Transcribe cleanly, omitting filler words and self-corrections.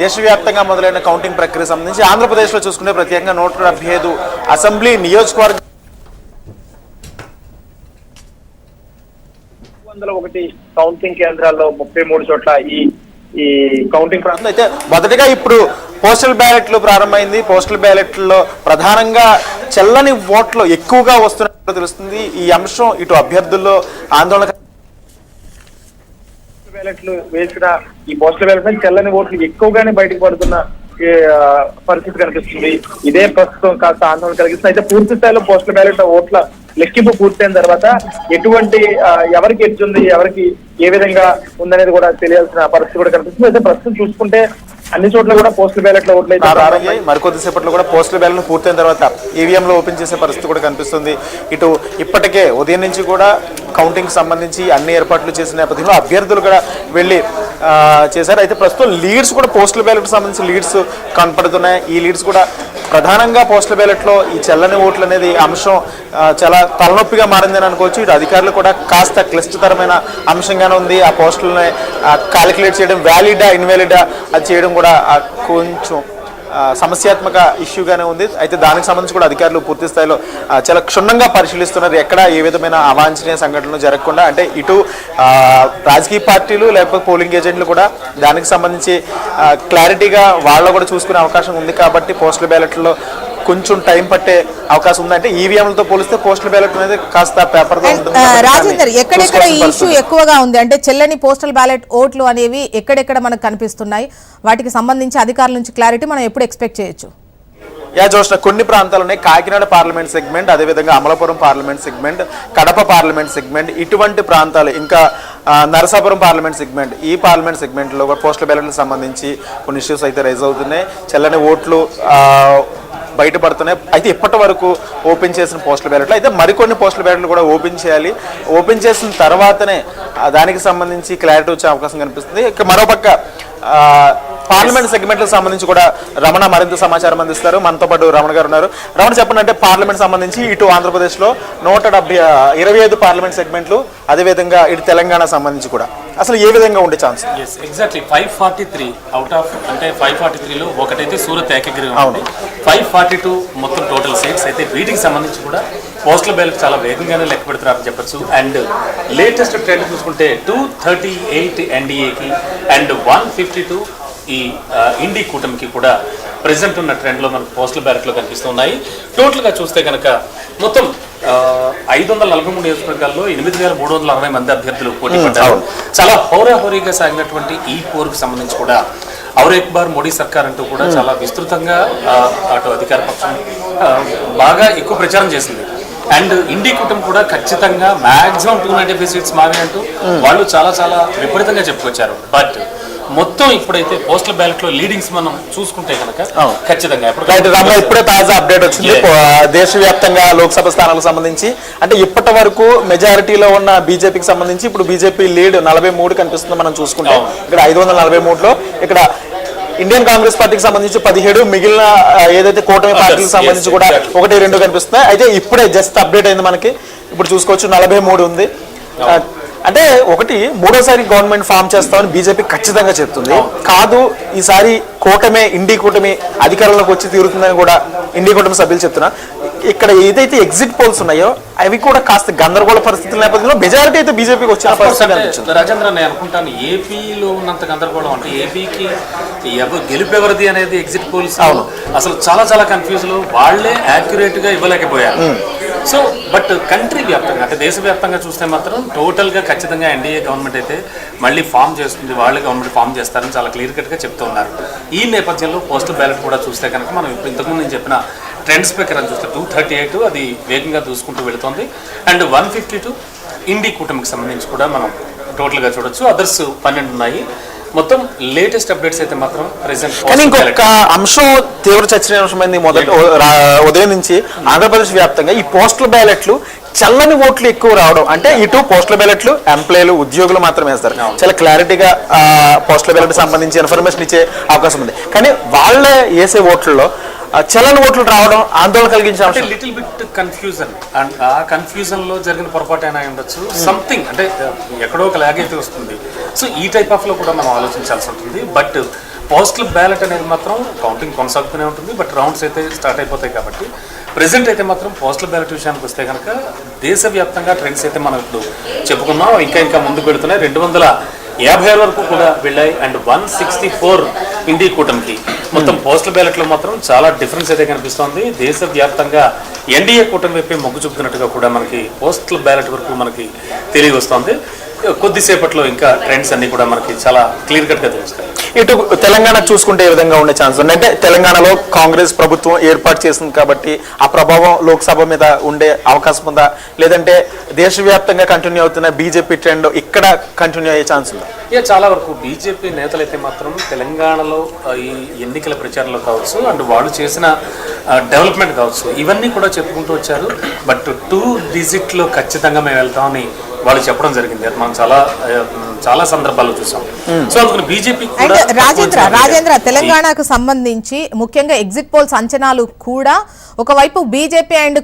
దేశవ్యాప్తంగా మొదలైన కౌంటింగ్ ప్రక్రియ సంబంధించి ఆంధ్రప్రదేశ్లో చూసుకుంటే ప్రత్యేకంగా 175 అసెంబ్లీ నియోజకవర్గ 201 కౌంటింగ్ కేంద్రాల్లో 33 చోట్ల ఈ కౌంటింగ్ ప్రాంతం అయితే మొదటిగా ఇప్పుడు పోస్టల్ బ్యాలెట్లు ప్రారంభమైంది. పోస్టల్ బ్యాలెట్లో ప్రధానంగా చెల్లని ఓట్లు ఎక్కువగా వస్తున్నట్లు తెలుస్తుంది. ఈ అంశం ఇటు అభ్యర్థుల్లో ఆందోళన బ్యాలెట్లు వేసిన ఈ పోస్టల్ బ్యాలెట్ చెల్లని ఓట్లు ఎక్కువగానే బయటకు పడుతున్న పరిస్థితి కనిపిస్తుంది. ఇదే ప్రస్తుతం కాస్త ఆందోళన కలిగిస్తుంది. అయితే పూర్తి స్థాయిలో పోస్టల్ బ్యాలెట్ ఓట్ల లెక్కింపు పూర్తయిన తర్వాత ఎటువంటి ఎవరికి ఎడ్జుంది, ఎవరికి ఏ విధంగా ఉందనేది కూడా తెలియాల్సిన పరిస్థితి కూడా కనిపిస్తుంది. అయితే ప్రస్తుతం చూసుకుంటే అన్ని చోట్ల కూడా పోస్టల్ బ్యాలెట్ ఓట్లు అయితే ప్రారంభమయ్యాయి. మరికొద్దిసేపట్లో కూడా పోస్టల్ బ్యాలెట్ పూర్తయిన తర్వాత ఈవీఎంలో ఓపెన్ చేసే పరిస్థితి కూడా కనిపిస్తుంది. ఇటు ఇప్పటికే ఉదయం నుంచి కూడా కౌంటింగ్ సంబంధించి అన్ని ఏర్పాట్లు చేసిన నేపథ్యంలో అభ్యర్థులు కూడా వెళ్ళి చేశారు. అయితే ప్రస్తుతం లీడ్స్ కూడా పోస్టల్ బ్యాలెట్ సంబంధించి లీడ్స్ కనపడుతున్నాయి. ఈ లీడ్స్ కూడా ప్రధానంగా పోస్టల్ బ్యాలెట్లో ఈ చెల్లని ఓట్లు అనేది అంశం చాలా తలనొప్పిగా మారిందని అనుకోవచ్చు. ఇటు అధికారులు కూడా కాస్త క్లిష్టతరమైన అంశంగానే ఉంది. ఆ పోస్టులని క్యాలిక్యులేట్ చేయడం, వ్యాలిడా ఇన్వాలిడా అది చేయడం కూడా కొంచెం సమస్యాత్మక ఇష్యూగానే ఉంది. అయితే దానికి సంబంధించి కూడా అధికారులు పూర్తి స్థాయిలో చాలా క్షుణ్ణంగా పరిశీలిస్తున్నారు. ఎక్కడ ఏ విధమైన అవాంఛనీయ సంఘటనలు జరగకుండా, అంటే ఇటు రాజకీయ పార్టీలు లేకపోతే పోలింగ్ ఏజెంట్లు కూడా దానికి సంబంధించి క్లారిటీగా వాళ్ళు కూడా చూసుకునే అవకాశం ఉంది. కాబట్టి పోస్టల్ బ్యాలెట్లో కొంచెం టైం పట్టే అవకాశం ఉంది. అంటే ఈవీఎంలతో పోలిస్తే పోస్టల్ బ్యాలెట్ అనేది కాస్త పేపర్తో ఉంటుంది. రాజేందర్, ఎక్కడెక్కడ ఈ ఇష్యూ ఎక్కువగా ఉంది? అంటే చెల్లని పోస్టల్ బ్యాలెట్ ఓట్లు అనేవి ఎక్కడెక్కడ మనకు కనిపిస్తున్నాయి? వాటికి సంబంధించి అధికారుల నుంచి క్లారిటీ మనం ఎప్పుడు ఎక్స్పెక్ట్ చేయొచ్చు? జోష్న కొన్ని ప్రాంతాలు ఉన్నాయి. కాకినాడ పార్లమెంట్ సెగ్మెంట్, అదేవిధంగా Amalapuram parliament segment, Kadapa parliament segment, ఇటువంటి ప్రాంతాలు, ఇంకా నరసాపురం పార్లమెంట్ సెగ్మెంట్, ఈ పార్లమెంట్ సెగ్మెంట్లో కూడా పోస్టల్ బ్యాలెట్లకు సంబంధించి కొన్ని ఇష్యూస్ అయితే రైజ్ అవుతున్నాయి. చెల్లని ఓట్లు బయటపడుతున్నాయి. అయితే ఇప్పటి వరకు ఓపెన్ చేసిన పోస్టల్ బ్యాలెట్లు అయితే మరికొన్ని పోస్టల్ బ్యాలెట్లు కూడా ఓపెన్ చేయాలి. ఓపెన్ చేసిన తర్వాతనే దానికి సంబంధించి క్లారిటీ వచ్చే అవకాశం కనిపిస్తుంది. ఇక మరోపక్క పార్లమెంట్ సెగ్మెంట్లకు సంబంధించి కూడా రమణ మరింత సమాచారం అందిస్తారు. మనతో పాటు రమణ గారు ఉన్నారు. రమణ, చెప్పండి, అంటే పార్లమెంట్ సంబంధించి ఇటు ఆంధ్రప్రదేశ్లో 125 పార్లమెంట్ సెగ్మెంట్లు, అదేవిధంగా ఇటు తెలంగాణ సంబంధించి కూడా అసలు ఏ విధంగా ఉండే ఛాన్స్? ఎగ్జాక్ట్లీ 543 అవుట్ ఆఫ్, అంటే 543లో ఒకటైతే సూరత్ ఏకగ్రీవం ఉంది. 542 మొత్తం టోటల్ సీట్స్. అయితే వీటికి సంబంధించి కూడా పోస్టల్ బ్యాలెట్ చాలా వేగంగానే లెక్క పెడుతున్నారని చెప్పచ్చు. అండ్ లేటెస్ట్ ట్రెండ్ చూసుకుంటే 238 ఎన్డీఏకి అండ్ 152 ఈ ఇండి కూటమికి కూడా ప్రెసెంట్ ఉన్న ట్రెండ్లో మనకు పోస్టల్ బ్యాలెట్లో కనిపిస్తున్నాయి. టోటల్గా చూస్తే కనుక మొత్తం 543 నియోజకవర్గాల్లో 8,360 మంది అభ్యర్థులు పోటీ పడ్డారు. చాలా హోరాహోరీగా సాగినటువంటి ఈ పోరుకు సంబంధించి కూడా ఔర్ ఎక్ బార్ మోడీ సర్కార్ అంటూ కూడా చాలా విస్తృతంగా అటు అధికార పక్షం బాగా ఎక్కువ ప్రచారం చేసింది. అండ్ ఇండి కూటమి కూడా ఖచ్చితంగా మాక్సిమం 295 సీట్స్ మావే అంటూ వాళ్ళు చాలా చాలా విపరీతంగా చెప్పుకొచ్చారు. బట్ మొత్తం ఇప్పుడైతే పోస్టల్ బ్యాలెట్ లో లీడింగ్స్ మనం చూసుకుంటే కనుక ఖచ్చితంగా ఇప్పుడే తాజా అప్డేట్ వచ్చింది. దేశవ్యాప్తంగా లోక్సభ స్థానాలకు సంబంధించి అంటే ఇప్పటి వరకు మెజారిటీలో ఉన్న బీజేపీకి సంబంధించి ఇప్పుడు బీజేపీ లీడ్ 43 కనిపిస్తుంది. మనం చూసుకుంటాం ఇక్కడ 543లో ఇక్కడ ఇండియన్ కాంగ్రెస్ పార్టీకి సంబంధించి 17, మిగిలిన ఏదైతే కూటమి పార్టీలకు సంబంధించి కూడా 1-2 కనిపిస్తున్నాయి. అయితే ఇప్పుడే జస్ట్ అప్డేట్ అయింది మనకి. ఇప్పుడు చూసుకోవచ్చు 43 ఉంది. అంటే ఒకటి మూడోసారి గవర్నమెంట్ ఫామ్ చేస్తామని బీజేపీ ఖచ్చితంగా చెప్తుంది. కాదు, ఈసారి కూటమి ఇండి కూటమి అధికారంలోకి వచ్చి తీరుతుందని కూడా ఇండి కూటమి సభ్యులు చెప్తున్నా. ఇక్కడ ఏదైతే ఎగ్జిట్ పోల్స్ ఉన్నాయో అవి కూడా కాస్త గందరగోళ పరిస్థితుల నేపథ్యంలో మెజారిటీ అయితే బీజేపీకి వచ్చిన పరిస్థితి. రాజేంద్ర, నేను అనుకుంటాను ఏపీలో ఉన్నంత గందరగోళం అంటే ఏపీకి గెలుపెవరిది అనేది ఎగ్జిట్ పోల్స్ అసలు చాలా చాలా కన్ఫ్యూజ్ లో వాళ్ళే యాక్యురేట్ గా ఇవ్వలేకపోయారు. సో బట్ కంట్రీ వ్యాప్తంగా అంటే దేశవ్యాప్తంగా చూస్తే మాత్రం టోటల్గా ఖచ్చితంగా ఎన్డీఏ గవర్నమెంట్ అయితే మళ్ళీ ఫామ్ చేస్తుంది, వాళ్ళే గవర్నమెంట్ ఫామ్ చేస్తారని చాలా క్లియర్ కట్గా చెప్తూ ఉన్నారు. ఈ నేపథ్యంలో పోస్టల్ బ్యాలెట్ కూడా చూస్తే కనుక మనం ఇప్పుడు ఇంతకుముందు నేను చెప్పిన ట్రెండ్స్ ప్రకారం చూస్తే 238 అది వేగంగా దూసుకుంటూ వెళుతుంది. అండ్ 152 ఇండి కూటమికి సంబంధించి కూడా మనం టోటల్గా చూడొచ్చు. అదర్స్ 12 ఉన్నాయి. మొత్తం లేటెస్ట్ అప్డేట్స్ అయితే మాత్రం ప్రెసెంట్. కానీ ఇంకొక అంశం తీవ్ర చర్చనీయాంశమైంది. ఉదయం నుంచి ఆంధ్రప్రదేశ్ వ్యాప్తంగా ఈ పోస్టల్ బ్యాలెట్లు చల్లని ఓట్లు ఎక్కువ రావడం. అంటే ఇటు పోస్టల్ బ్యాలెట్లు ఎంప్లాయీలు, ఉద్యోగులు మాత్రమే వేస్తారు. చాలా క్లారిటీగా పోస్టల్ బ్యాలెట్ సంబంధించి ఇన్ఫర్మేషన్ ఇచ్చే అవకాశం ఉంది. కానీ వాళ్ళే వేసే ఓట్లలో చలన ఓట్లు రావడం ఆందోళన కలిగించే అంశం. Little bit confusion. అండ్ ఆ కన్ఫ్యూజన్ లో జరిగిన పొరపాటు అయినా ఉండొచ్చు. సంథింగ్ అంటే ఎక్కడో ఒక లాగ్ అయితే వస్తుంది. సో ఈ టైప్ ఆఫ్ లో కూడా మనం ఆలోచించాల్సి ఉంటుంది. బట్ పోస్టల్ బ్యాలెట్ అనేది మాత్రం కౌంటింగ్ కొనసాగుతూనే ఉంటుంది, బట్ రౌండ్స్ అయితే స్టార్ట్ అయిపోతాయి కాబట్టి ప్రెసెంట్ అయితే మాత్రం పోస్టల్ బ్యాలెట్ విషయానికి వస్తే కనుక దేశవ్యాప్తంగా ట్రెండ్స్ అయితే మనం ఇప్పుడు చెప్పుకున్నాం, ఇంకా ముందుకు వెళుతున్నాయి. 256 వరకు కూడా వెళ్ళాయి. అండ్ 164 ఇండి కూటమికి. మొత్తం పోస్టల్ బ్యాలెట్లో మాత్రం చాలా డిఫరెన్స్ అయితే కనిపిస్తోంది. దేశవ్యాప్తంగా ఎన్డీఏ కూటమి వైపే మొగ్గు చూపుతున్నట్టుగా కూడా మనకి పోస్టల్ బ్యాలెట్ వరకు మనకి తెలియవస్తోంది. కొద్దిసేపట్లో ఇంకా ట్రెండ్స్ అన్ని కూడా మనకి చాలా క్లియర్ కట్ గా తెలుస్తాయి. ఇటు తెలంగాణ చూసుకుంటే ఏ విధంగా ఉండే ఛాన్స్ ఉంది అంటే తెలంగాణలో కాంగ్రెస్ ప్రభుత్వం ఏర్పాటు చేసింది కాబట్టి ఆ ప్రభావం లోక్సభ మీద ఉండే అవకాశం ఉందా, లేదంటే దేశవ్యాప్తంగా కంటిన్యూ అవుతున్న బీజేపీ ట్రెండ్ ఇక్కడ కంటిన్యూ అయ్యే ఛాన్స్ ఉందా? చాలా వరకు బీజేపీ నేతలైతే మాత్రం తెలంగాణలో ఈ ఎన్నికల ప్రచారంలో కావచ్చు అండ్ వాళ్ళు చేసిన డెవలప్మెంట్ కావచ్చు ఇవన్నీ కూడా చెప్పుకుంటూ వచ్చారు. బట్ 2 డిజిట్లో ఖచ్చితంగా మేము వెళ్తామని వాళ్ళు చెప్పడం జరిగింది. అది మనం చాలా సందర్భాల్లో చూసాం. సో అందుకని బీజేపీ రాజేంద్ర తెలంగాణకు సంబంధించి ముఖ్యంగా ఎగ్జిట్ పోల్స్ అంచనాలు కూడా ఒకవైపు బీజేపీ అండ్